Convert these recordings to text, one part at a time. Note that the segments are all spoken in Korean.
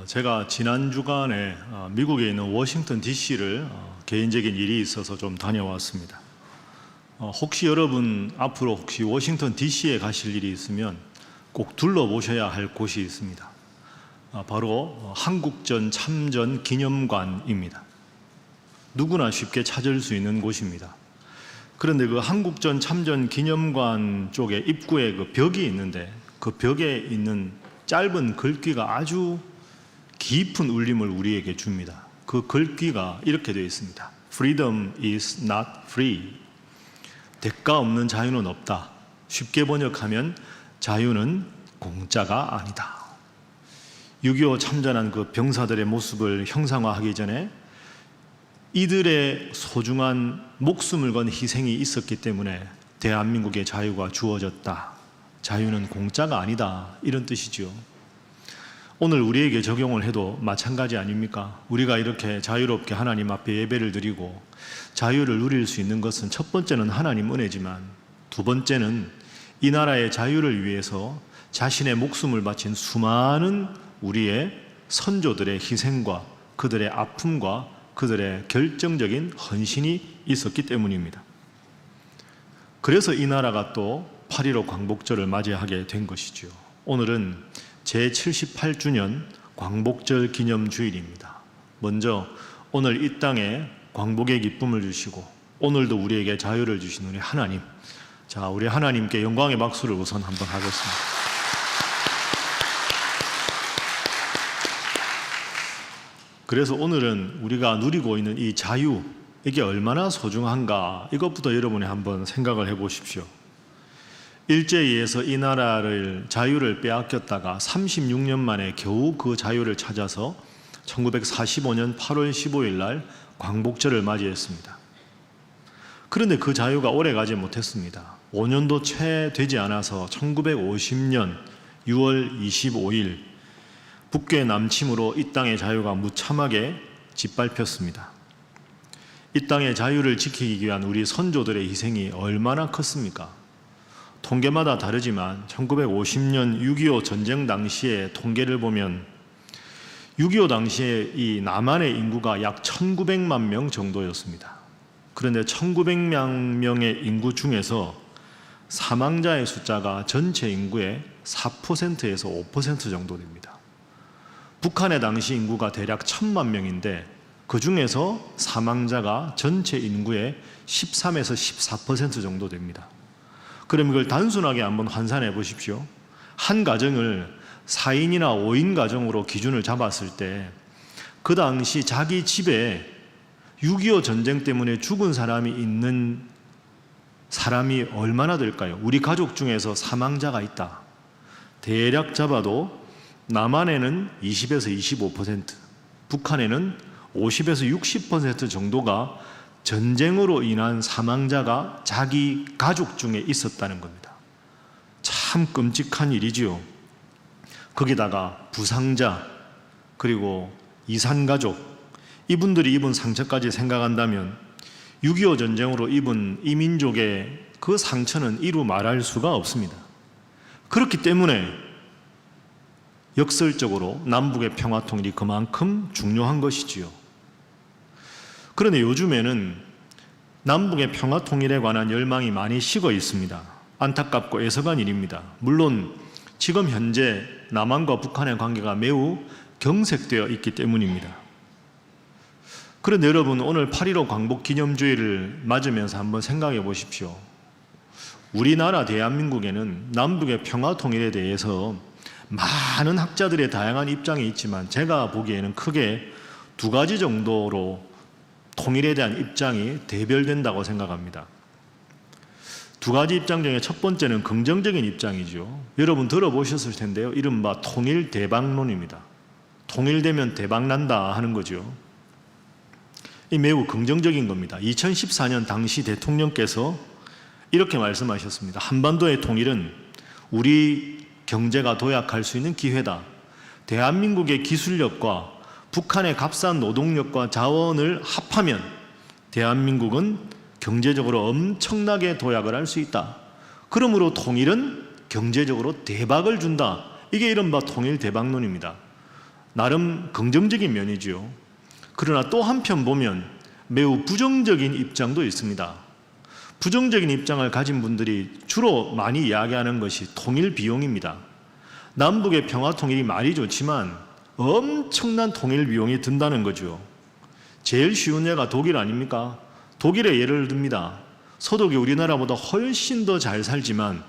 제가 지난 주간에 미국에 있는 워싱턴 DC를 개인적인 일이 있어서 좀 다녀왔습니다. 혹시 여러분 앞으로 혹시 워싱턴 DC에 가실 일이 있으면 꼭 둘러보셔야 할 곳이 있습니다. 바로 한국전 참전 기념관입니다. 누구나 쉽게 찾을 수 있는 곳입니다. 그런데 그 한국전 참전 기념관 쪽에 입구에 그 벽이 있는데 그 벽에 있는 짧은 글귀가 아주 깊은 울림을 우리에게 줍니다. 그 글귀가 이렇게 되어 있습니다. Freedom is not free. 대가 없는 자유는 없다. 쉽게 번역하면 자유는 공짜가 아니다. 6.25 참전한 그 병사들의 모습을 형상화하기 전에 이들의 소중한 목숨을 건 희생이 있었기 때문에 대한민국의 자유가 주어졌다. 자유는 공짜가 아니다. 이런 뜻이죠. 오늘 우리에게 적용을 해도 마찬가지 아닙니까? 우리가 이렇게 자유롭게 하나님 앞에 예배를 드리고 자유를 누릴 수 있는 것은 첫 번째는 하나님 은혜지만 두 번째는 이 나라의 자유를 위해서 자신의 목숨을 바친 수많은 우리의 선조들의 희생과 그들의 아픔과 그들의 결정적인 헌신이 있었기 때문입니다. 그래서 이 나라가 또 8.15 광복절을 맞이하게 된 것이죠. 오늘은 제78주년 광복절 기념주일입니다. 먼저 오늘 이 땅에 광복의 기쁨을 주시고 오늘도 우리에게 자유를 주신 우리 하나님, 자, 우리 하나님께 영광의 박수를 우선 한번 하겠습니다. 그래서 오늘은 우리가 누리고 있는 이 자유, 이게 얼마나 소중한가, 이것부터 여러분이 한번 생각을 해보십시오. 일제에 의해서 이 나라를 자유를 빼앗겼다가 36년 만에 겨우 그 자유를 찾아서 1945년 8월 15일 날 광복절을 맞이했습니다. 그런데 그 자유가 오래 가지 못했습니다. 5년도 채 되지 않아서 1950년 6월 25일 북괴 남침으로 이 땅의 자유가 무참하게 짓밟혔습니다. 이 땅의 자유를 지키기 위한 우리 선조들의 희생이 얼마나 컸습니까? 통계마다 다르지만 1950년 6.25 전쟁 당시의 통계를 보면 6.25 당시에 이 남한의 인구가 약 1900만 명 정도였습니다. 그런데 1900만 명의 인구 중에서 사망자의 숫자가 전체 인구의 4%에서 5% 정도 됩니다. 북한의 당시 인구가 대략 1000만 명인데 그 중에서 사망자가 전체 인구의 13에서 14% 정도 됩니다. 그럼 이걸 단순하게 한번 환산해 보십시오. 한 가정을 4인이나 5인 가정으로 기준을 잡았을 때 그 당시 자기 집에 6.25 전쟁 때문에 죽은 사람이 있는 사람이 얼마나 될까요? 우리 가족 중에서 사망자가 있다. 대략 잡아도 남한에는 20에서 25%, 북한에는 50에서 60% 정도가 전쟁으로 인한 사망자가 자기 가족 중에 있었다는 겁니다. 참 끔찍한 일이지요. 거기다가 부상자, 그리고 이산가족, 이분들이 입은 상처까지 생각한다면 6.25 전쟁으로 입은 이 민족의 그 상처는 이루 말할 수가 없습니다. 그렇기 때문에 역설적으로 남북의 평화통일이 그만큼 중요한 것이지요. 그런데 요즘에는 남북의 평화통일에 관한 열망이 많이 식어 있습니다. 안타깝고 애석한 일입니다. 물론 지금 현재 남한과 북한의 관계가 매우 경색되어 있기 때문입니다. 그런데 여러분, 오늘 8.15 광복기념주의를 맞으면서 한번 생각해 보십시오. 우리나라 대한민국에는 남북의 평화통일에 대해서 많은 학자들의 다양한 입장이 있지만 제가 보기에는 크게 두 가지 정도로 통일에 대한 입장이 대별된다고 생각합니다. 두 가지 입장 중에 첫 번째는 긍정적인 입장이죠. 여러분 들어보셨을 텐데요. 이른바 통일 대박론입니다. 통일되면 대박난다 하는 거죠. 이 매우 긍정적인 겁니다. 2014년 당시 대통령께서 이렇게 말씀하셨습니다. 한반도의 통일은 우리 경제가 도약할 수 있는 기회다. 대한민국의 기술력과 북한의 값싼 노동력과 자원을 합하면 대한민국은 경제적으로 엄청나게 도약을 할 수 있다. 그러므로 통일은 경제적으로 대박을 준다. 이게 이른바 통일 대박론입니다. 나름 긍정적인 면이지요. 그러나 또 한편 보면 매우 부정적인 입장도 있습니다. 부정적인 입장을 가진 분들이 주로 많이 이야기하는 것이 통일 비용입니다. 남북의 평화 통일이 말이 좋지만 엄청난 통일 비용이 든다는 거죠. 제일 쉬운 예가 독일 아닙니까? 독일의 예를 듭니다. 서독이 우리나라보다 훨씬 더 잘 살지만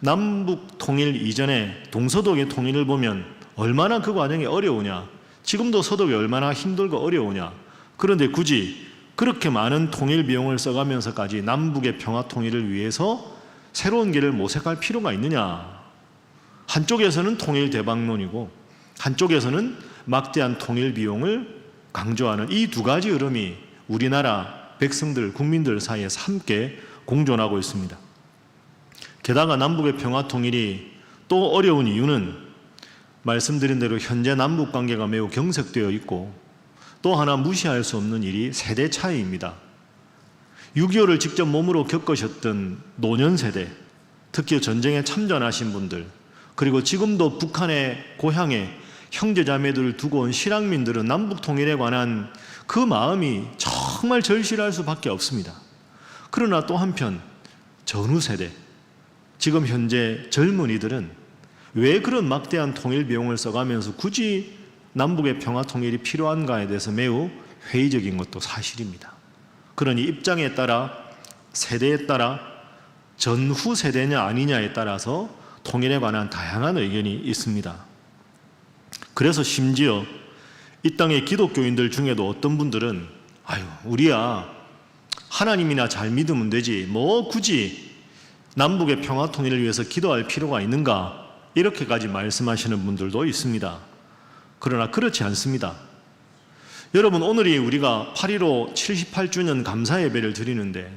남북 통일 이전에 동서독의 통일을 보면 얼마나 그 과정이 어려우냐, 지금도 서독이 얼마나 힘들고 어려우냐. 그런데 굳이 그렇게 많은 통일 비용을 써가면서까지 남북의 평화 통일을 위해서 새로운 길을 모색할 필요가 있느냐. 한쪽에서는 통일 대박론이고 한쪽에서는 막대한 통일 비용을 강조하는 이 두 가지 흐름이 우리나라 백성들, 국민들 사이에서 함께 공존하고 있습니다. 게다가 남북의 평화 통일이 또 어려운 이유는 말씀드린 대로 현재 남북 관계가 매우 경색되어 있고 또 하나 무시할 수 없는 일이 세대 차이입니다. 6.25를 직접 몸으로 겪으셨던 노년 세대, 특히 전쟁에 참전하신 분들, 그리고 지금도 북한의 고향에 형제자매들을 두고 온 실향민들은 남북 통일에 관한 그 마음이 정말 절실할 수밖에 없습니다. 그러나 또 한편 전후 세대, 지금 현재 젊은이들은 왜 그런 막대한 통일 비용을 써가면서 굳이 남북의 평화 통일이 필요한가에 대해서 매우 회의적인 것도 사실입니다. 그러니 입장에 따라, 세대에 따라, 전후 세대냐 아니냐에 따라서 통일에 관한 다양한 의견이 있습니다. 그래서 심지어 이 땅의 기독교인들 중에도 어떤 분들은 우리야 하나님이나 잘 믿으면 되지 뭐 굳이 남북의 평화 통일을 위해서 기도할 필요가 있는가, 이렇게까지 말씀하시는 분들도 있습니다. 그러나 그렇지 않습니다. 여러분, 오늘이 우리가 8.15 78주년 감사 예배를 드리는데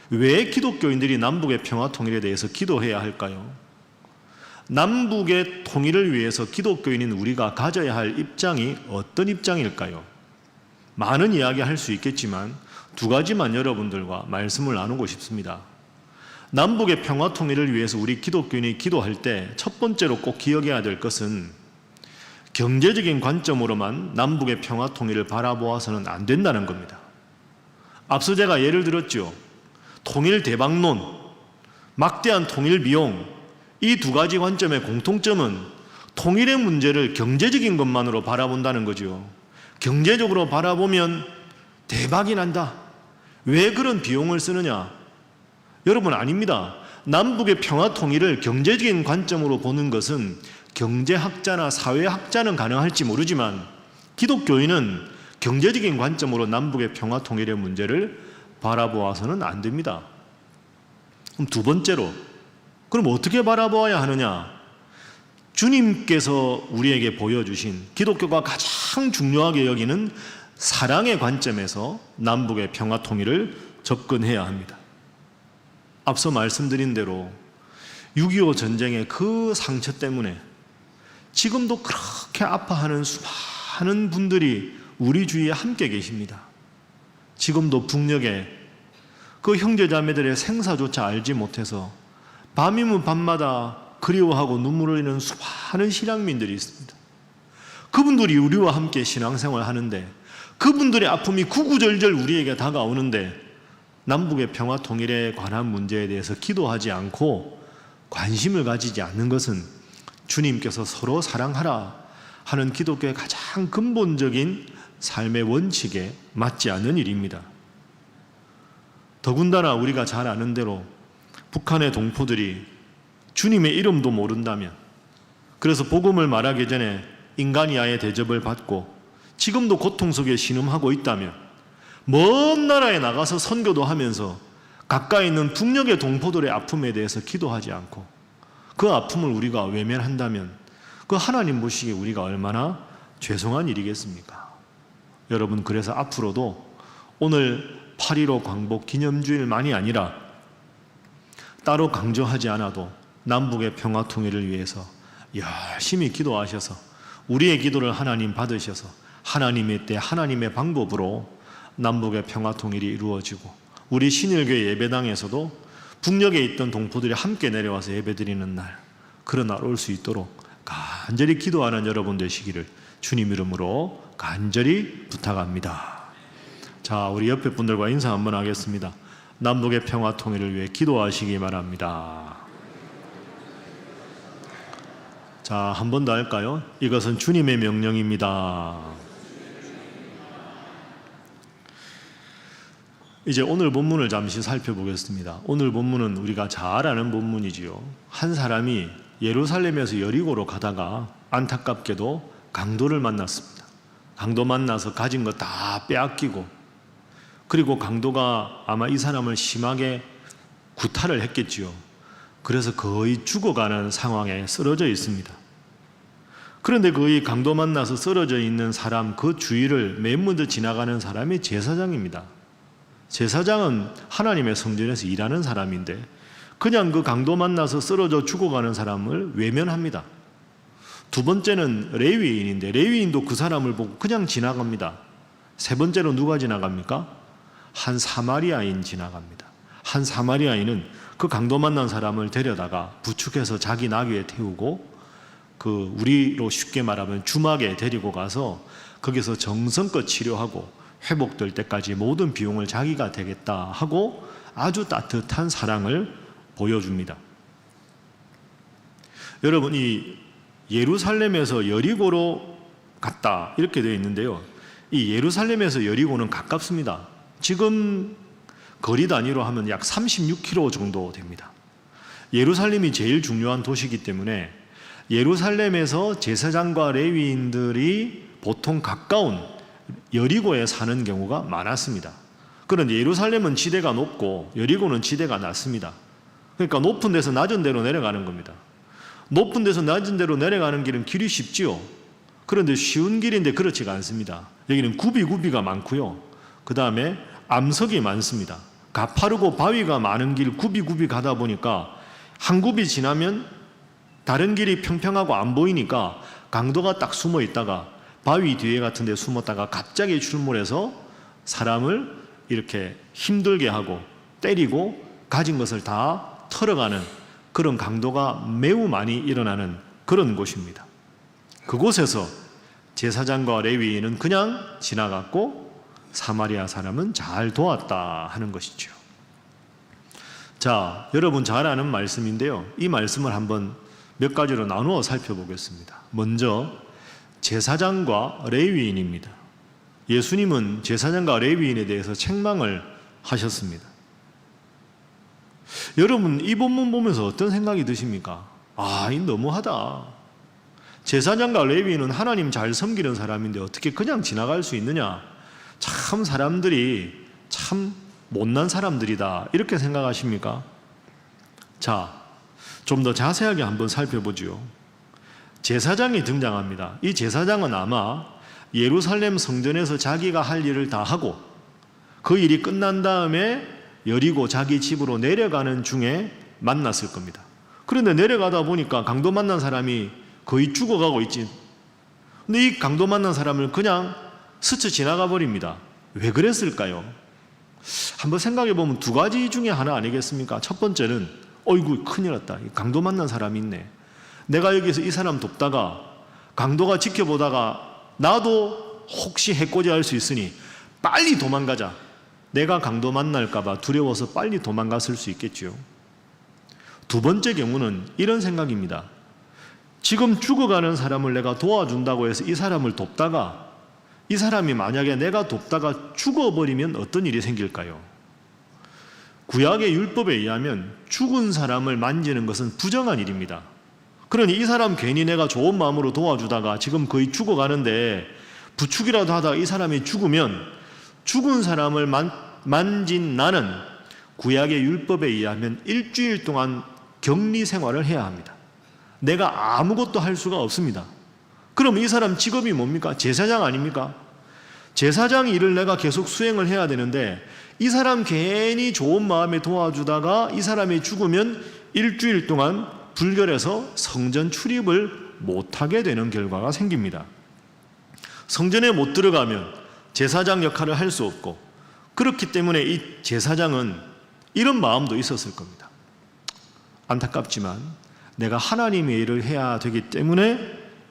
왜 기독교인들이 남북의 평화 통일에 대해서 기도해야 할까요? 남북의 통일을 위해서 기독교인인 우리가 가져야 할 입장이 어떤 입장일까요? 많은 이야기 할 수 있겠지만 두 가지만 여러분들과 말씀을 나누고 싶습니다. 남북의 평화 통일을 위해서 우리 기독교인이 기도할 때 첫 번째로 꼭 기억해야 될 것은 경제적인 관점으로만 남북의 평화 통일을 바라보아서는 안 된다는 겁니다. 앞서 제가 예를 들었죠. 통일 대박론, 막대한 통일 비용, 이 두 가지 관점의 공통점은 통일의 문제를 경제적인 것만으로 바라본다는 거죠. 경제적으로 바라보면 대박이 난다. 왜 그런 비용을 쓰느냐? 여러분, 아닙니다. 남북의 평화 통일을 경제적인 관점으로 보는 것은 경제학자나 사회학자는 가능할지 모르지만 기독교인은 경제적인 관점으로 남북의 평화 통일의 문제를 바라보아서는 안 됩니다. 그럼 두 번째로, 그럼 어떻게 바라보아야 하느냐? 주님께서 우리에게 보여주신 기독교가 가장 중요하게 여기는 사랑의 관점에서 남북의 평화 통일을 접근해야 합니다. 앞서 말씀드린 대로 6.25 전쟁의 그 상처 때문에 지금도 그렇게 아파하는 수많은 분들이 우리 주위에 함께 계십니다. 지금도 북녘에 그 형제자매들의 생사조차 알지 못해서 밤이면 밤마다 그리워하고 눈물을 흘리는 수많은 실향민들이 있습니다. 그분들이 우리와 함께 신앙생활을 하는데 그분들의 아픔이 구구절절 우리에게 다가오는데 남북의 평화 통일에 관한 문제에 대해서 기도하지 않고 관심을 가지지 않는 것은 주님께서 서로 사랑하라 하는 기독교의 가장 근본적인 삶의 원칙에 맞지 않는 일입니다. 더군다나 우리가 잘 아는 대로 북한의 동포들이 주님의 이름도 모른다면, 그래서 복음을 말하기 전에 인간이야의 대접을 받고 지금도 고통 속에 신음하고 있다면, 먼 나라에 나가서 선교도 하면서 가까이 있는 북녘의 동포들의 아픔에 대해서 기도하지 않고 그 아픔을 우리가 외면한다면 그 하나님 보시기에 우리가 얼마나 죄송한 일이겠습니까? 여러분, 그래서 앞으로도 오늘 8.15 광복 기념주일만이 아니라 따로 강조하지 않아도 남북의 평화 통일을 위해서 열심히 기도하셔서 우리의 기도를 하나님 받으셔서 하나님의 때 하나님의 방법으로 남북의 평화 통일이 이루어지고 우리 신일교회 예배당에서도 북녘에 있던 동포들이 함께 내려와서 예배드리는 날, 그런 날 올 수 있도록 간절히 기도하는 여러분 되시기를 주님 이름으로 간절히 부탁합니다. 자, 우리 옆에 분들과 인사 한번 하겠습니다. 남북의 평화 통일을 위해 기도하시기 바랍니다. 자, 한 번 더 할까요? 이것은 주님의 명령입니다. 이제 오늘 본문을 잠시 살펴보겠습니다. 오늘 본문은 우리가 잘 아는 본문이지요. 한 사람이 예루살렘에서 여리고로 가다가 안타깝게도 강도를 만났습니다. 강도 만나서 가진 거 다 빼앗기고, 그리고 강도가 아마 이 사람을 심하게 구타를 했겠지요. 그래서 거의 죽어가는 상황에 쓰러져 있습니다. 그런데 거의 강도 만나서 쓰러져 있는 사람 그 주위를 맨 먼저 지나가는 사람이 제사장입니다. 제사장은 하나님의 성전에서 일하는 사람인데 그냥 그 강도 만나서 쓰러져 죽어가는 사람을 외면합니다. 두 번째는 레위인인데 레위인도 그 사람을 보고 그냥 지나갑니다. 세 번째로 누가 지나갑니까? 한 사마리아인 지나갑니다. 한 사마리아인은 그 강도 만난 사람을 데려다가 부축해서 자기 나귀에 태우고 그 우리로 쉽게 말하면 주막에 데리고 가서 거기서 정성껏 치료하고 회복될 때까지 모든 비용을 자기가 되겠다 하고 아주 따뜻한 사랑을 보여줍니다. 여러분, 이 예루살렘에서 여리고로 갔다 이렇게 되어 있는데요. 이 예루살렘에서 여리고는 가깝습니다. 지금 거리 단위로 하면 약 36km 정도 됩니다. 예루살렘이 제일 중요한 도시이기 때문에 예루살렘에서 제사장과 레위인들이 보통 가까운 여리고에 사는 경우가 많았습니다. 그런데 예루살렘은 지대가 높고 여리고는 지대가 낮습니다. 그러니까 높은 데서 낮은 데로 내려가는 겁니다. 높은 데서 낮은 데로 내려가는 길은 길이 쉽지요. 그런데 쉬운 길인데 그렇지가 않습니다. 여기는 굽이굽이가 많고요. 그 다음에 암석이 많습니다. 가파르고 바위가 많은 길 굽이굽이 가다 보니까 한 굽이 지나면 다른 길이 평평하고 안 보이니까 강도가 딱 숨어 있다가 바위 뒤에 같은 데 숨었다가 갑자기 출몰해서 사람을 이렇게 힘들게 하고 때리고 가진 것을 다 털어가는 그런 강도가 매우 많이 일어나는 그런 곳입니다. 그곳에서 제사장과 레위인은 그냥 지나갔고 사마리아 사람은 잘 도왔다 하는 것이죠. 자, 여러분 잘 아는 말씀인데요. 이 말씀을 한번 몇 가지로 나누어 살펴보겠습니다. 먼저 제사장과 레위인입니다. 예수님은 제사장과 레위인에 대해서 책망을 하셨습니다. 여러분 이 본문 보면서 어떤 생각이 드십니까? 이 너무하다. 제사장과 레위인은 하나님 잘 섬기는 사람인데 어떻게 그냥 지나갈 수 있느냐? 참 사람들이 참 못난 사람들이다 이렇게 생각하십니까? 자, 좀 더 자세하게 한번 살펴보지요. 제사장이 등장합니다. 이 제사장은 아마 예루살렘 성전에서 자기가 할 일을 다 하고 그 일이 끝난 다음에 여리고 자기 집으로 내려가는 중에 만났을 겁니다. 그런데 내려가다 보니까 강도 만난 사람이 거의 죽어가고 있지. 근데 이 강도 만난 사람을 그냥 스쳐 지나가 버립니다. 왜 그랬을까요? 한번 생각해 보면 두 가지 중에 하나 아니겠습니까? 첫 번째는 어이구 큰일 났다. 강도 만난 사람이 있네. 내가 여기서 이 사람 돕다가 강도가 지켜보다가 나도 혹시 해코지할 수 있으니 빨리 도망가자. 내가 강도 만날까 봐 두려워서 빨리 도망갔을 수 있겠죠. 두 번째 경우는 이런 생각입니다. 지금 죽어가는 사람을 내가 도와준다고 해서 이 사람을 돕다가 이 사람이 만약에 내가 돕다가 죽어버리면 어떤 일이 생길까요? 구약의 율법에 의하면 죽은 사람을 만지는 것은 부정한 일입니다. 그러니 이 사람 괜히 내가 좋은 마음으로 도와주다가 지금 거의 죽어가는데 부축이라도 하다가 이 사람이 죽으면 죽은 사람을 만진 나는 구약의 율법에 의하면 일주일 동안 격리 생활을 해야 합니다. 내가 아무것도 할 수가 없습니다. 그럼 이 사람 직업이 뭡니까? 제사장 아닙니까? 제사장 일을 내가 계속 수행을 해야 되는데 이 사람 괜히 좋은 마음에 도와주다가 이 사람이 죽으면 일주일 동안 불결해서 성전 출입을 못하게 되는 결과가 생깁니다. 성전에 못 들어가면 제사장 역할을 할 수 없고 그렇기 때문에 이 제사장은 이런 마음도 있었을 겁니다. 안타깝지만 내가 하나님의 일을 해야 되기 때문에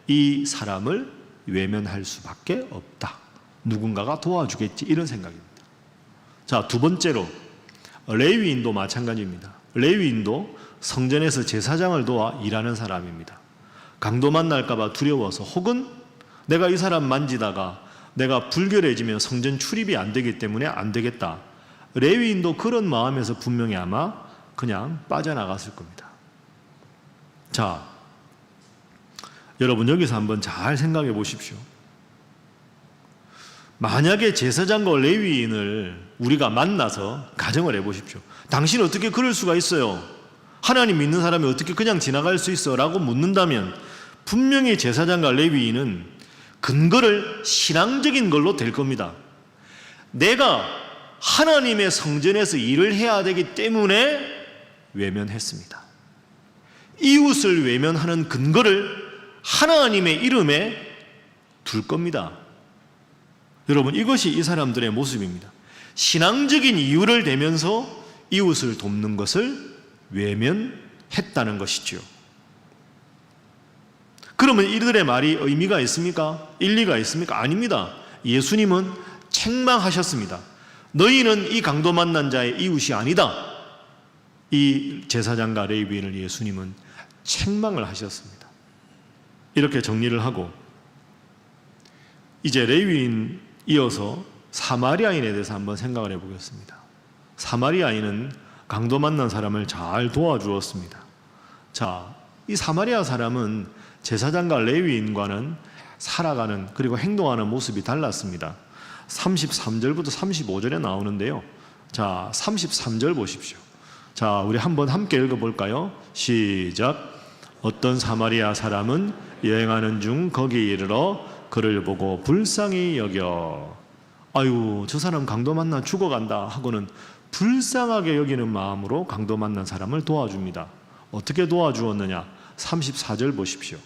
이 사람을 외면할 수밖에 없다. 누군가가 도와주겠지, 이런 생각입니다. 자, 두 번째로 레위인도 마찬가지입니다. 레위인도 성전에서 제사장을 도와 일하는 사람입니다. 강도 만날까 봐 두려워서, 혹은 내가 이 사람 만지다가 내가 불결해지면 성전 출입이 안 되기 때문에 안 되겠다. 레위인도 그런 마음에서 분명히 아마 그냥 빠져나갔을 겁니다. 자, 여러분 여기서 한번 잘 생각해 보십시오. 만약에 제사장과 레위인을 우리가 만나서 가정을 해보십시오. 당신 어떻게 그럴 수가 있어요? 하나님 믿는 사람이 어떻게 그냥 지나갈 수 있어? 라고 묻는다면 분명히 제사장과 레위인은 근거를 신앙적인 걸로 댈 겁니다. 내가 하나님의 성전에서 일을 해야 되기 때문에 외면했습니다. 이웃을 외면하는 근거를 하나님의 이름에 둘 겁니다. 여러분, 이것이 이 사람들의 모습입니다. 신앙적인 이유를 대면서 이웃을 돕는 것을 외면했다는 것이죠. 그러면 이들의 말이 의미가 있습니까? 일리가 있습니까? 아닙니다. 예수님은 책망하셨습니다. 너희는 이 강도 만난 자의 이웃이 아니다. 이 제사장과 레위인을 예수님은 책망을 하셨습니다. 이렇게 정리를 하고 이제 레위인 이어서 사마리아인에 대해서 한번 생각을 해보겠습니다. 사마리아인은 강도 만난 사람을 잘 도와주었습니다. 자, 이 사마리아 사람은 제사장과 레위인과는 살아가는 그리고 행동하는 모습이 달랐습니다. 33절부터 35절에 나오는데요. 자, 33절 보십시오. 자, 우리 한번 함께 읽어볼까요? 시작. 어떤 사마리아 사람은 여행하는 중 거기에 이르러 그를 보고 불쌍히 여겨, 아유, 저 사람 강도 만나 죽어간다 하고는 불쌍하게 여기는 마음으로 강도 만난 사람을 도와줍니다. 어떻게 도와주었느냐? 34절 보십시오.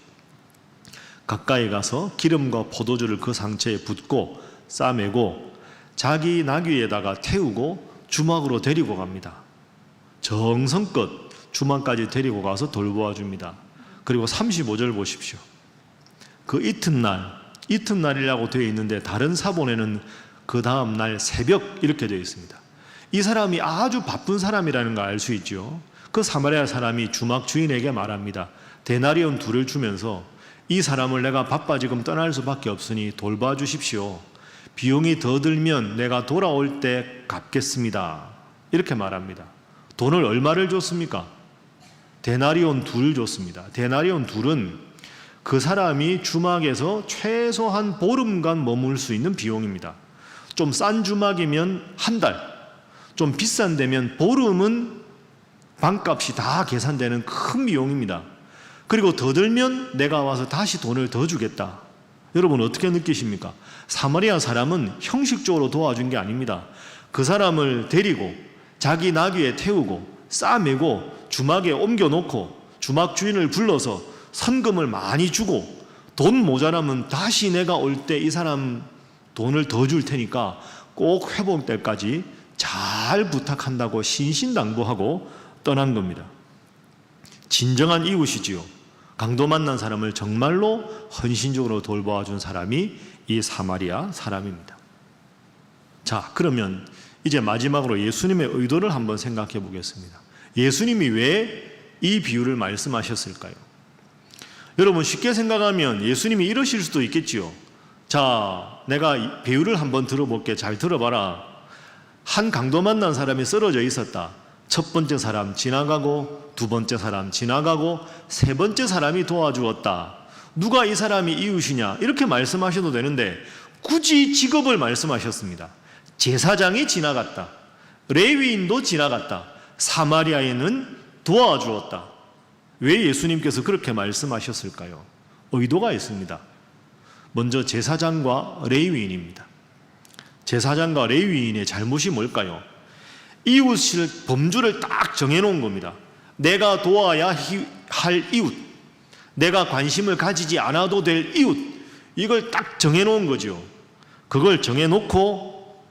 가까이 가서 기름과 포도주를 그 상처에 붓고 싸매고 자기 나귀에다가 태우고 주막으로 데리고 갑니다. 정성껏 주막까지 데리고 가서 돌보아줍니다. 그리고 35절 보십시오. 그 이튿날이라고 되어 있는데 다른 사본에는 그 다음 날 새벽 이렇게 되어 있습니다. 이 사람이 아주 바쁜 사람이라는 걸 알 수 있죠. 그 사마리아 사람이 주막 주인에게 말합니다. 데나리온 2를 주면서 이 사람을 내가 바빠 지금 떠날 수밖에 없으니 돌봐 주십시오. 비용이 더 들면 내가 돌아올 때 갚겠습니다. 이렇게 말합니다. 돈을 얼마를 줬습니까? 데나리온 2를 줬습니다. 데나리온 2는 그 사람이 주막에서 최소한 보름간 머물 수 있는 비용입니다. 좀 싼 주막이면 한 달, 좀 비싼 데면 보름은 방값이 다 계산되는 큰 비용입니다. 그리고 더 들면 내가 와서 다시 돈을 더 주겠다. 여러분 어떻게 느끼십니까? 사마리아 사람은 형식적으로 도와준 게 아닙니다. 그 사람을 데리고 자기 나귀에 태우고 싸매고 주막에 옮겨놓고 주막 주인을 불러서 선금을 많이 주고 돈 모자라면 다시 내가 올 때 이 사람 돈을 더 줄 테니까 꼭 회복 때까지 잘 부탁한다고 신신당부하고 떠난 겁니다. 진정한 이웃이지요. 강도 만난 사람을 정말로 헌신적으로 돌보아준 사람이 이 사마리아 사람입니다. 자, 그러면 이제 마지막으로 예수님의 의도를 한번 생각해 보겠습니다. 예수님이 왜 이 비유를 말씀하셨을까요? 여러분 쉽게 생각하면 예수님이 이러실 수도 있겠지요. 자, 내가 비유를 한번 들어볼게. 잘 들어봐라. 한 강도 만난 사람이 쓰러져 있었다. 첫 번째 사람 지나가고 두 번째 사람 지나가고 세 번째 사람이 도와주었다. 누가 이 사람이 이웃이냐? 이렇게 말씀하셔도 되는데 굳이 직업을 말씀하셨습니다. 제사장이 지나갔다. 레위인도 지나갔다. 사마리아인은 도와주었다. 왜 예수님께서 그렇게 말씀하셨을까요? 의도가 있습니다. 먼저 제사장과 레위인입니다. 제사장과 레위인의 잘못이 뭘까요? 이웃을 범주를 딱 정해놓은 겁니다. 내가 도와야 할 이웃, 내가 관심을 가지지 않아도 될 이웃, 이걸 딱 정해놓은 거죠. 그걸 정해놓고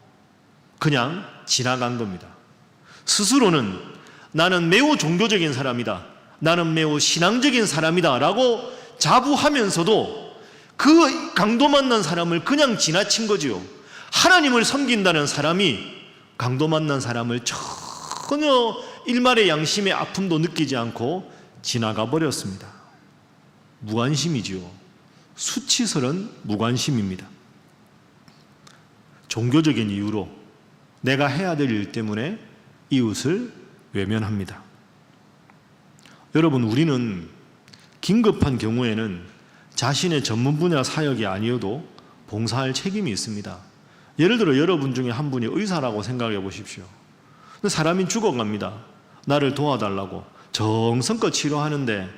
그냥 지나간 겁니다. 스스로는 나는 매우 종교적인 사람이다, 나는 매우 신앙적인 사람이다 라고 자부하면서도 그 강도 만난 사람을 그냥 지나친 거지요. 하나님을 섬긴다는 사람이 강도 만난 사람을 전혀 일말의 양심의 아픔도 느끼지 않고 지나가 버렸습니다. 무관심이지요. 수치스러운 무관심입니다. 종교적인 이유로 내가 해야 될 일 때문에 이웃을 외면합니다. 여러분, 우리는 긴급한 경우에는 자신의 전문 분야 사역이 아니어도 봉사할 책임이 있습니다. 예를 들어 여러분 중에 한 분이 의사라고 생각해 보십시오. 근데 사람이 죽어갑니다. 나를 도와달라고 정성껏 치료하는데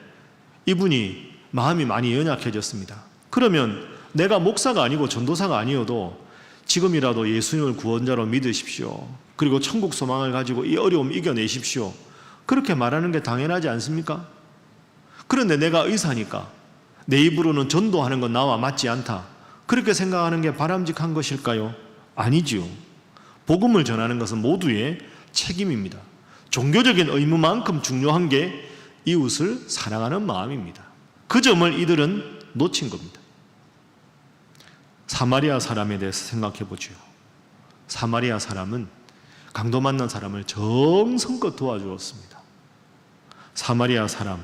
이분이 마음이 많이 연약해졌습니다. 그러면 내가 목사가 아니고 전도사가 아니어도 지금이라도 예수님을 구원자로 믿으십시오. 그리고 천국 소망을 가지고 이 어려움 이겨내십시오. 그렇게 말하는 게 당연하지 않습니까? 그런데 내가 의사니까 내 입으로는 전도하는 건 나와 맞지 않다. 그렇게 생각하는 게 바람직한 것일까요? 아니지요. 복음을 전하는 것은 모두의 책임입니다. 종교적인 의무만큼 중요한 게 이웃을 사랑하는 마음입니다. 그 점을 이들은 놓친 겁니다. 사마리아 사람에 대해서 생각해 보죠. 사마리아 사람은 강도 만난 사람을 정성껏 도와주었습니다. 사마리아 사람,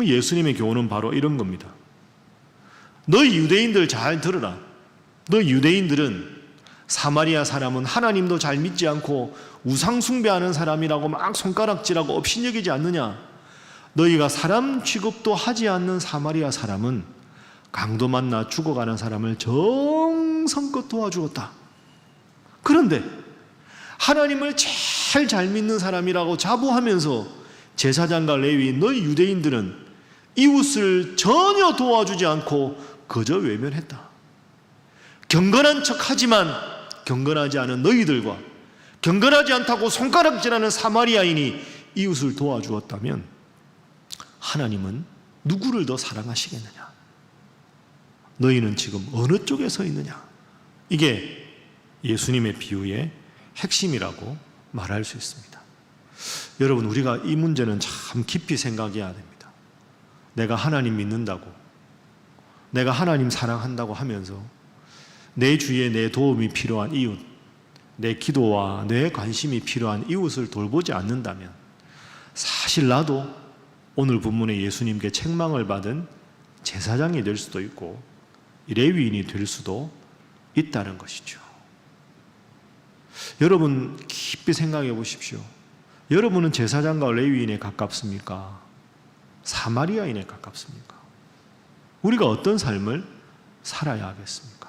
예수님의 교훈은 바로 이런 겁니다. 너희 유대인들 잘 들으라. 너희 유대인들은 사마리아 사람은 하나님도 잘 믿지 않고 우상 숭배하는 사람이라고 막 손가락질하고 업신여기지 않느냐. 너희가 사람 취급도 하지 않는 사마리아 사람은 강도 만나 죽어가는 사람을 정성껏 도와주었다. 그런데 하나님을 제일 잘 믿는 사람이라고 자부하면서 제사장과 레위 너희 유대인들은 이웃을 전혀 도와주지 않고 그저 외면했다. 경건한 척하지만 경건하지 않은 너희들과 경건하지 않다고 손가락질하는 사마리아인이 이웃을 도와주었다면 하나님은 누구를 더 사랑하시겠느냐? 너희는 지금 어느 쪽에 서 있느냐? 이게 예수님의 비유의 핵심이라고 말할 수 있습니다. 여러분, 우리가 이 문제는 참 깊이 생각해야 됩니다. 내가 하나님 믿는다고, 내가 하나님 사랑한다고 하면서 내 주위에 내 도움이 필요한 이웃, 내 기도와 내 관심이 필요한 이웃을 돌보지 않는다면 사실 나도 오늘 본문의 예수님께 책망을 받은 제사장이 될 수도 있고 레위인이 될 수도 있다는 것이죠. 여러분 깊이 생각해 보십시오. 여러분은 제사장과 레위인에 가깝습니까? 사마리아인에 가깝습니까? 우리가 어떤 삶을 살아야 하겠습니까?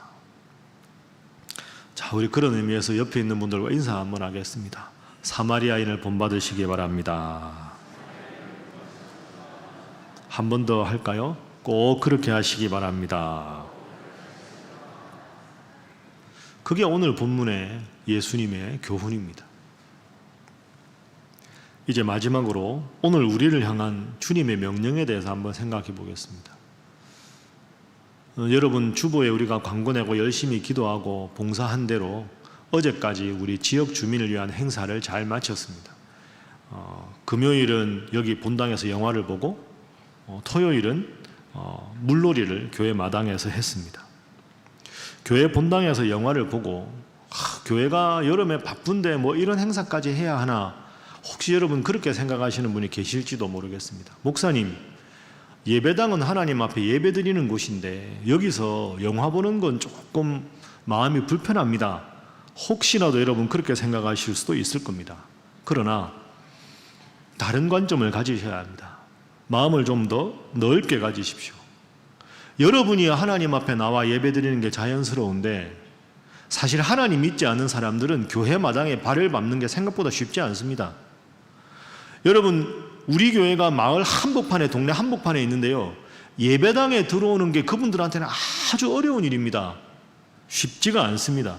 자, 우리 그런 의미에서 옆에 있는 분들과 인사 한번 하겠습니다. 사마리아인을 본받으시기 바랍니다. 한 번 더 할까요? 꼭 그렇게 하시기 바랍니다. 그게 오늘 본문의 예수님의 교훈입니다. 이제 마지막으로 오늘 우리를 향한 주님의 명령에 대해서 한번 생각해 보겠습니다. 여러분, 주보에 우리가 광고 내고 열심히 기도하고 봉사한 대로 어제까지 우리 지역 주민을 위한 행사를 잘 마쳤습니다. 금요일은 여기 본당에서 영화를 보고 토요일은 물놀이를 교회 마당에서 했습니다. 교회 본당에서 영화를 보고 교회가 여름에 바쁜데 뭐 이런 행사까지 해야 하나, 혹시 여러분 그렇게 생각하시는 분이 계실지도 모르겠습니다. 목사님, 예배당은 하나님 앞에 예배드리는 곳인데 여기서 영화 보는 건 조금 마음이 불편합니다. 혹시라도 여러분 그렇게 생각하실 수도 있을 겁니다. 그러나 다른 관점을 가지셔야 합니다. 마음을 좀 더 넓게 가지십시오. 여러분이 하나님 앞에 나와 예배드리는 게 자연스러운데 사실 하나님 믿지 않는 사람들은 교회 마당에 발을 밟는 게 생각보다 쉽지 않습니다. 여러분, 우리 교회가 마을 한복판에, 동네 한복판에 있는데요, 예배당에 들어오는 게 그분들한테는 아주 어려운 일입니다. 쉽지가 않습니다.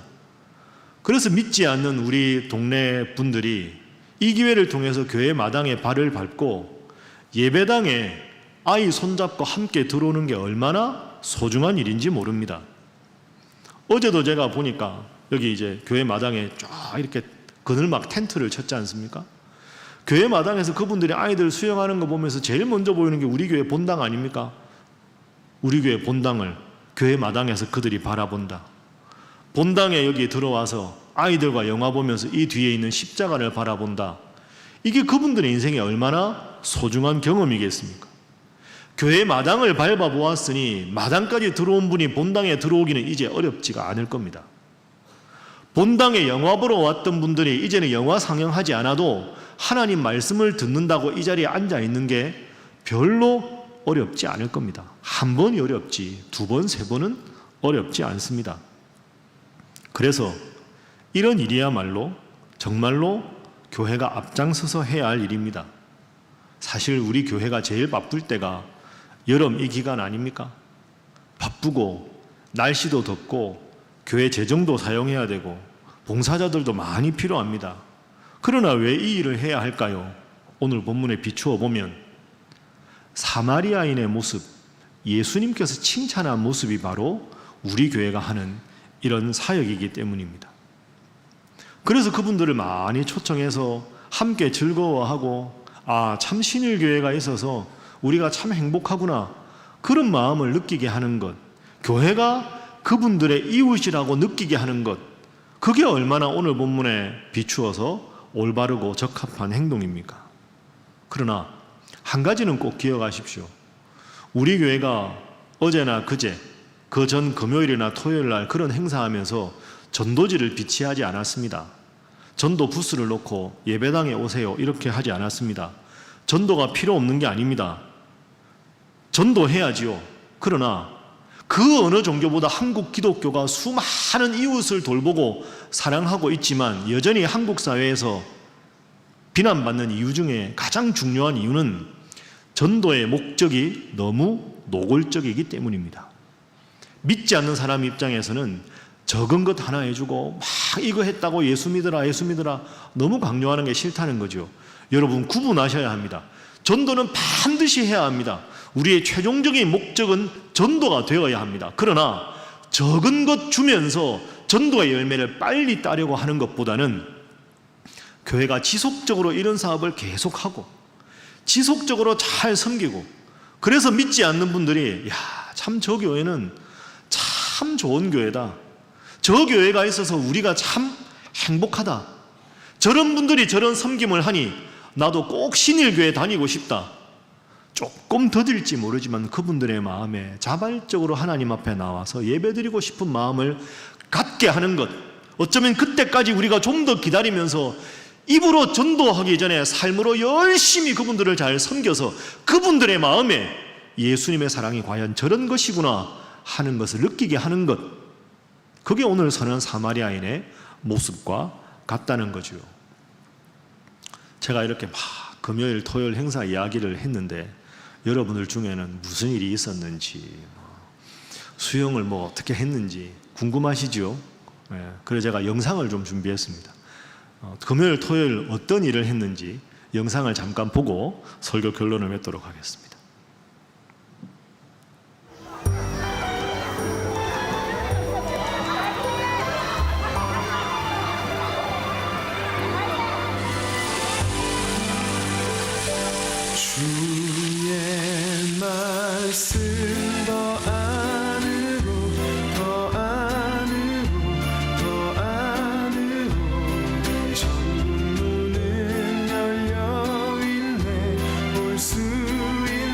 그래서 믿지 않는 우리 동네 분들이 이 기회를 통해서 교회 마당에 발을 밟고 예배당에 아이 손잡고 함께 들어오는 게 얼마나 소중한 일인지 모릅니다. 어제도 제가 보니까 여기 이제 교회 마당에 쫙 이렇게 그늘막 텐트를 쳤지 않습니까? 교회 마당에서 그분들이 아이들 수영하는 거 보면서 제일 먼저 보이는 게 우리 교회 본당 아닙니까? 우리 교회 본당을 교회 마당에서 그들이 바라본다. 본당에 여기 들어와서 아이들과 영화 보면서 이 뒤에 있는 십자가를 바라본다. 이게 그분들의 인생에 얼마나 소중한 경험이겠습니까? 교회 마당을 밟아보았으니 마당까지 들어온 분이 본당에 들어오기는 이제 어렵지가 않을 겁니다. 본당에 영화 보러 왔던 분들이 이제는 영화 상영하지 않아도 하나님 말씀을 듣는다고 이 자리에 앉아 있는 게 별로 어렵지 않을 겁니다. 한 번이 어렵지 두 번, 세 번은 어렵지 않습니다. 그래서 이런 일이야말로 정말로 교회가 앞장서서 해야 할 일입니다. 사실 우리 교회가 제일 바쁠 때가 여름 이 기간 아닙니까? 바쁘고 날씨도 덥고 교회 재정도 사용해야 되고 봉사자들도 많이 필요합니다. 그러나 왜 이 일을 해야 할까요? 오늘 본문에 비추어 보면 사마리아인의 모습, 예수님께서 칭찬한 모습이 바로 우리 교회가 하는 이런 사역이기 때문입니다. 그래서 그분들을 많이 초청해서 함께 즐거워하고 참 신일교회가 있어서 우리가 참 행복하구나 그런 마음을 느끼게 하는 것, 교회가 그분들의 이웃이라고 느끼게 하는 것, 그게 얼마나 오늘 본문에 비추어서 올바르고 적합한 행동입니까? 그러나 한 가지는 꼭 기억하십시오. 우리 교회가 어제나 그제, 그 전 금요일이나 토요일 날 그런 행사하면서 전도지를 비치하지 않았습니다. 전도 부스를 놓고 예배당에 오세요 이렇게 하지 않았습니다. 전도가 필요 없는 게 아닙니다. 전도해야지요. 그러나 그 어느 종교보다 한국 기독교가 수많은 이웃을 돌보고 사랑하고 있지만 여전히 한국 사회에서 비난받는 이유 중에 가장 중요한 이유는 전도의 목적이 너무 노골적이기 때문입니다. 믿지 않는 사람 입장에서는 적은 것 하나 해주고 막 이거 했다고 예수 믿으라 예수 믿으라 너무 강요하는 게 싫다는 거죠. 여러분 구분하셔야 합니다. 전도는 반드시 해야 합니다. 우리의 최종적인 목적은 전도가 되어야 합니다. 그러나 적은 것 주면서 전도의 열매를 빨리 따려고 하는 것보다는 교회가 지속적으로 이런 사업을 계속하고 지속적으로 잘 섬기고 그래서 믿지 않는 분들이 참 저 교회는 참 좋은 교회다. 저 교회가 있어서 우리가 참 행복하다. 저런 분들이 저런 섬김을 하니 나도 꼭 신일교회 다니고 싶다. 조금 더딜지 모르지만 그분들의 마음에 자발적으로 하나님 앞에 나와서 예배드리고 싶은 마음을 갖게 하는 것, 어쩌면 그때까지 우리가 좀 더 기다리면서 입으로 전도하기 전에 삶으로 열심히 그분들을 잘 섬겨서 그분들의 마음에 예수님의 사랑이 과연 저런 것이구나 하는 것을 느끼게 하는 것, 그게 오늘 선한 사마리아인의 모습과 같다는 거죠. 제가 이렇게 막 금요일 토요일 행사 이야기를 했는데 여러분들 중에는 무슨 일이 있었는지, 수영을 어떻게 했는지 궁금하시죠? 그래서 제가 영상을 좀 준비했습니다. 금요일 토요일 어떤 일을 했는지 영상을 잠깐 보고 설교 결론을 맺도록 하겠습니다. 주의 말씀 더 안으로 더 안으로 더 안으로 전문은 열려있네 볼 수 있네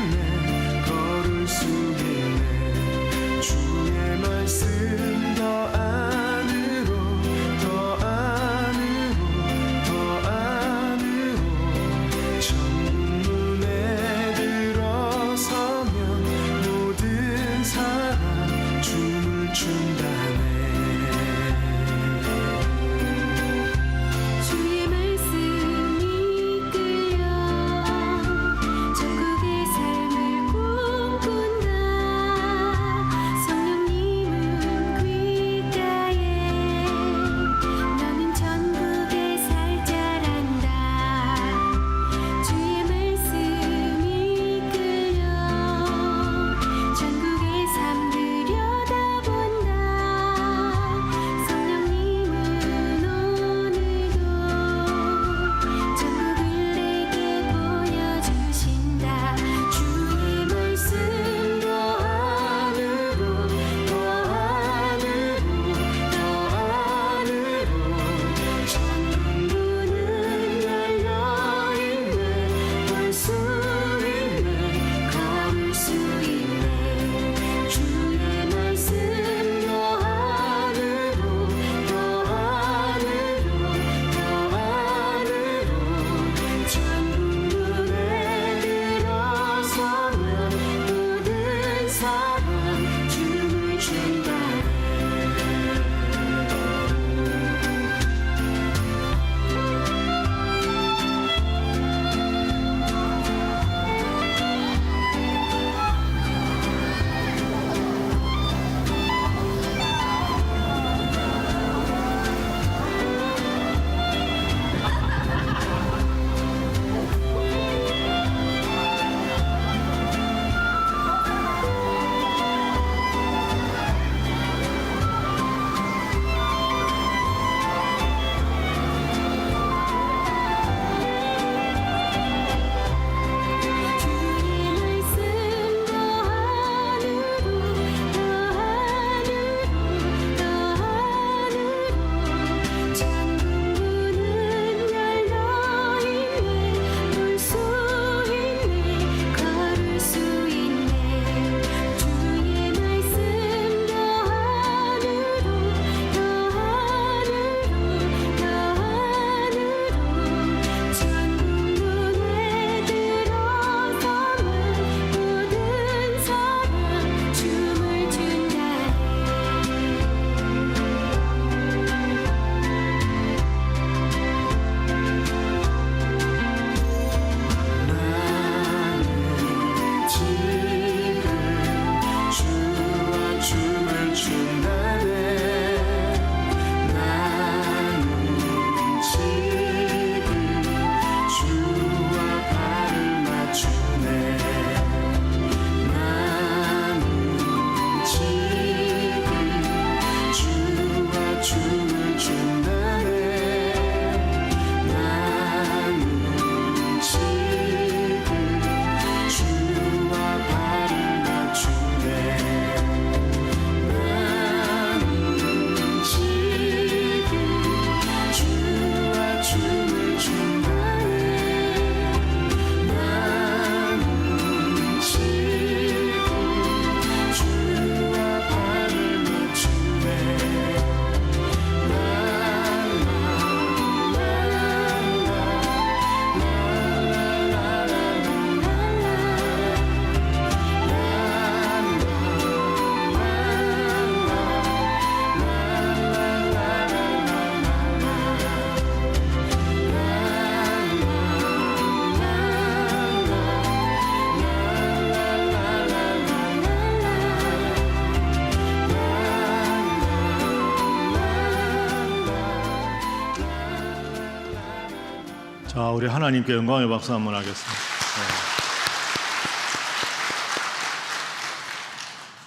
우리 하나님께 영광의 박수 한번 하겠습니다.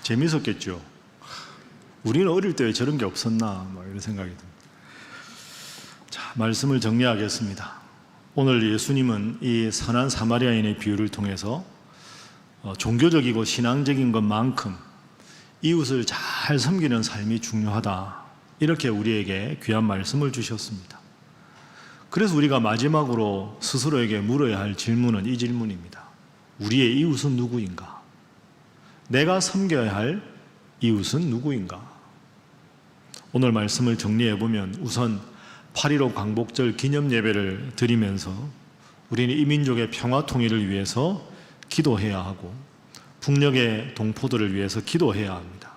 재밌었겠죠. 우리는 어릴 때 왜 저런 게 없었나 이런 생각이 듭니다. 자, 말씀을 정리하겠습니다. 오늘 예수님은 이 선한 사마리아인의 비유를 통해서 종교적이고 신앙적인 것만큼 이웃을 잘 섬기는 삶이 중요하다, 이렇게 우리에게 귀한 말씀을 주셨습니다. 그래서 우리가 마지막으로 스스로에게 물어야 할 질문은 이 질문입니다. 우리의 이웃은 누구인가? 내가 섬겨야 할 이웃은 누구인가? 오늘 말씀을 정리해 보면 우선 8.15 광복절 기념 예배를 드리면서 우리는 이 민족의 평화 통일을 위해서 기도해야 하고 북녘의 동포들을 위해서 기도해야 합니다.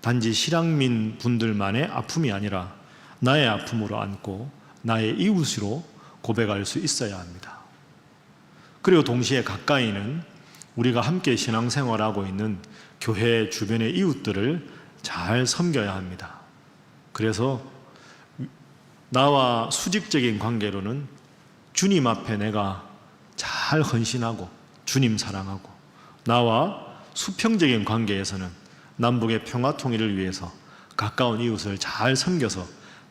단지 실향민 분들만의 아픔이 아니라 나의 아픔으로 안고 나의 이웃으로 고백할 수 있어야 합니다. 그리고 동시에 가까이는 우리가 함께 신앙생활하고 있는 교회 주변의 이웃들을 잘 섬겨야 합니다. 그래서 나와 수직적인 관계로는 주님 앞에 내가 잘 헌신하고 주님 사랑하고, 나와 수평적인 관계에서는 남북의 평화 통일을 위해서 가까운 이웃을 잘 섬겨서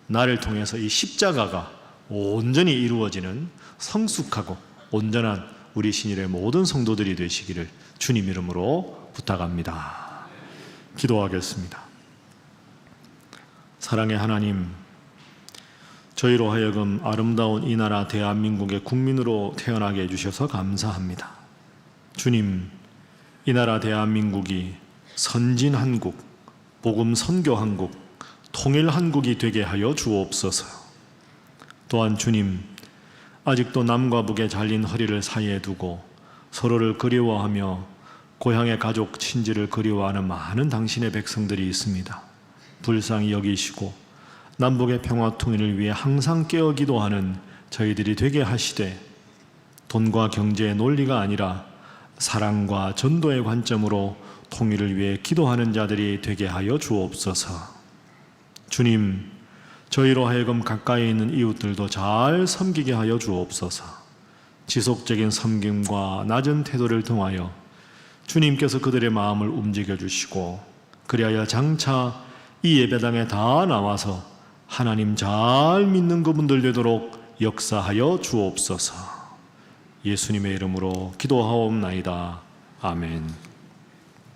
나를 통해서 이 십자가가 온전히 이루어지는 성숙하고 온전한 우리 신일의 모든 성도들이 되시기를 주님 이름으로 부탁합니다. 기도하겠습니다. 사랑의 하나님, 저희로 하여금 아름다운 이 나라 대한민국의 국민으로 태어나게 해주셔서 감사합니다. 주님, 이 나라 대한민국이 선진한국, 복음 선교한국, 통일한국이 되게 하여 주옵소서. 또한 주님, 아직도 남과 북에 잘린 허리를 사이에 두고 서로를 그리워하며 고향의 가족, 친지를 그리워하는 많은 당신의 백성들이 있습니다. 불쌍히 여기시고 남북의 평화 통일을 위해 항상 깨어 기도하는 저희들이 되게 하시되, 돈과 경제의 논리가 아니라 사랑과 전도의 관점으로 통일을 위해 기도하는 자들이 되게 하여 주옵소서. 주님, 저희로 하여금 가까이 있는 이웃들도 잘 섬기게 하여 주옵소서. 지속적인 섬김과 낮은 태도를 통하여 주님께서 그들의 마음을 움직여 주시고, 그리하여 장차 이 예배당에 다 나와서 하나님 잘 믿는 그분들 되도록 역사하여 주옵소서. 예수님의 이름으로 기도하옵나이다. 아멘.